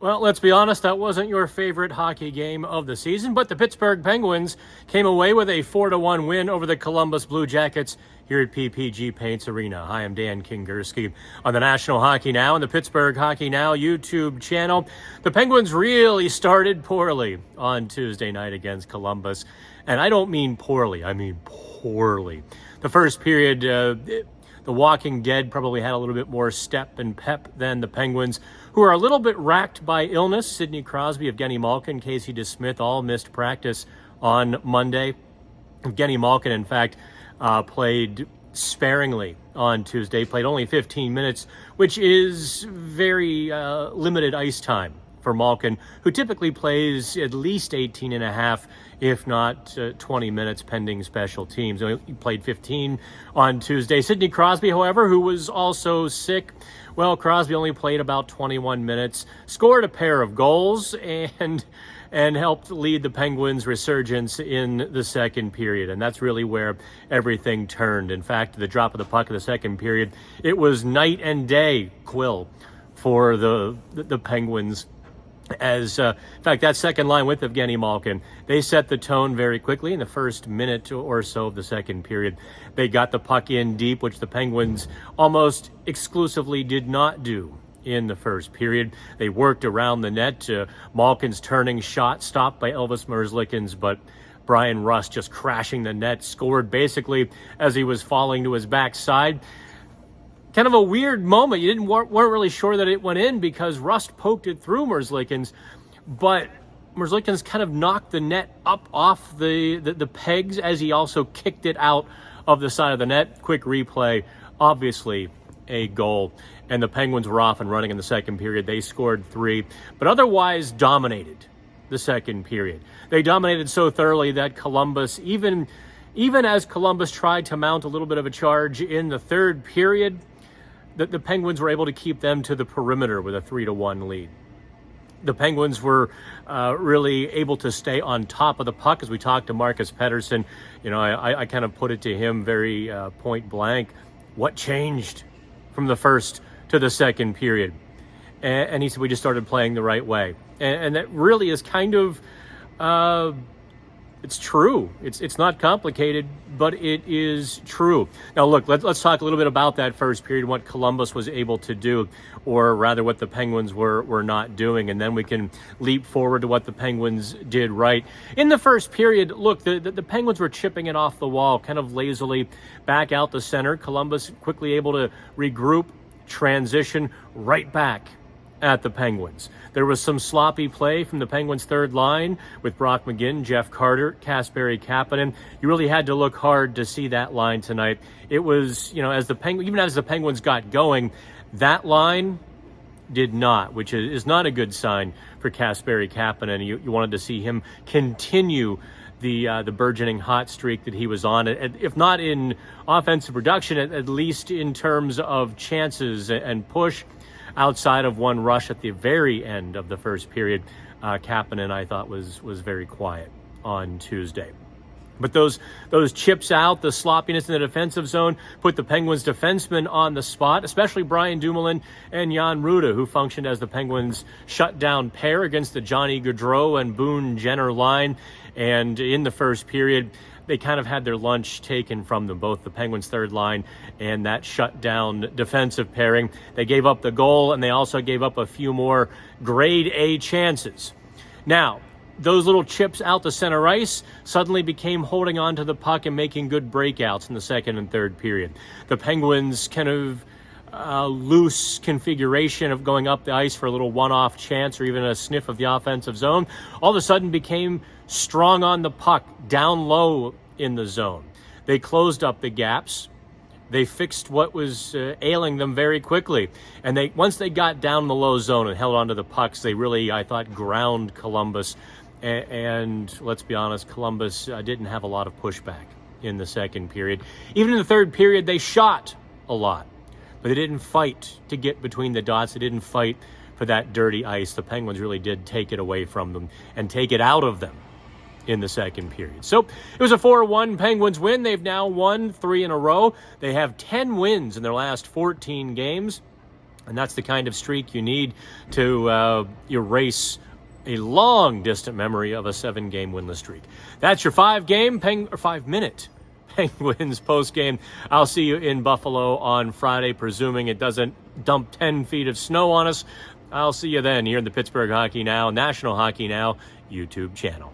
Well, let's be honest, that wasn't your favorite hockey game of the season, but the Pittsburgh Penguins came away with a 4-1 win over the Columbus Blue Jackets here at PPG Paints Arena. Hi, I'm Dan Kingerski on the National Hockey Now and the Pittsburgh Hockey Now YouTube channel. The Penguins really started poorly on Tuesday night against Columbus, and I don't mean poorly, I mean poorly. The first period, the Walking Dead probably had a little bit more step and pep than the Penguins, who are a little bit racked by illness. Sidney Crosby, Evgeny Malkin, Casey DeSmith all missed practice on Monday. Evgeny Malkin, in fact, played sparingly on Tuesday, played only 15 minutes, which is very limited ice time for Malkin, who typically plays at least 18 and a half, if not 20 minutes, pending special teams. He played 15 on Tuesday. Sidney Crosby, however, who was also sick, well, Crosby only played about 21 minutes, scored a pair of goals, and helped lead the Penguins' resurgence in the second period. And that's really where everything turned. In fact, the drop of the puck in the second period, it was night and day, Quill, for the Penguins. In fact, that second line with Evgeny Malkin, they set the tone very quickly in the first minute or so of the second period. They got the puck in deep, which the Penguins almost exclusively did not do in the first period. They worked around the net. Malkin's turning shot stopped by Elvis Merzlikins, but Brian Rust just crashing the net, scored basically as he was falling to his backside. Kind of a weird moment. You weren't really sure that it went in because Rust poked it through Merzlikins, but Merzlikins kind of knocked the net up off the pegs as he also kicked it out of the side of the net. Quick replay, obviously a goal, and the Penguins were off and running in the second period. They scored 3, but otherwise dominated the second period. They dominated so thoroughly that Columbus, even as Columbus tried to mount a little bit of a charge in the third period, the Penguins were able to keep them to the perimeter with a 3-1 lead. The Penguins were really able to stay on top of the puck. As we talked to Marcus Pettersson, I kind of put it to him very point blank, what changed from the first to the second period? And he said, we just started playing the right way. And that really is kind of, it's true. It's not complicated, but it is true. Now, look, let's talk a little bit about that first period, what Columbus was able to do, or rather what the Penguins were not doing, and then we can leap forward to what the Penguins did right. In the first period, look, the Penguins were chipping it off the wall, kind of lazily back out the center. Columbus quickly able to regroup, transition right back at the Penguins. There was some sloppy play from the Penguins' third line with Brock McGinn, Jeff Carter, Kasperi Kapanen. You really had to look hard to see that line tonight. It was, even as the Penguins got going, that line did not, which is not a good sign for Kasperi Kapanen. You wanted to see him continue the burgeoning hot streak that he was on, if not in offensive production, at least in terms of chances and push. Outside of one rush at the very end of the first period, Kapanen, I thought, was very quiet on Tuesday. But those chips out, the sloppiness in the defensive zone, put the Penguins defensemen on the spot, especially Brian Dumoulin and Jan Ruda, who functioned as the Penguins' shutdown pair against the Johnny Gaudreau and Boone Jenner line. And in the first period, they kind of had their lunch taken from them, both the Penguins' third line and that shutdown defensive pairing. They gave up the goal, and they also gave up a few more grade A chances. Now, those little chips out the center ice suddenly became holding on to the puck and making good breakouts in the second and third period. The Penguins kind of loose configuration of going up the ice for a little one-off chance or even a sniff of the offensive zone, all of a sudden became strong on the puck, down low in the zone. They closed up the gaps. They fixed what was ailing them very quickly. And once they got down the low zone and held onto the pucks, they really, I thought, ground Columbus. And let's be honest, Columbus didn't have a lot of pushback in the second period. Even in the third period, they shot a lot. But they didn't fight to get between the dots. They didn't fight for that dirty ice. The Penguins really did take it away from them and take it out of them in the second period. So it was a 4-1 Penguins win. They've now won 3 in a row. They have 10 wins in their last 14 games. And that's the kind of streak you need to erase a long distant memory of a 7-game winless streak. That's your 5-minute Penguins postgame. I'll see you in Buffalo on Friday, presuming it doesn't dump 10 feet of snow on us. I'll see you then here in the Pittsburgh Hockey Now, National Hockey Now YouTube channel.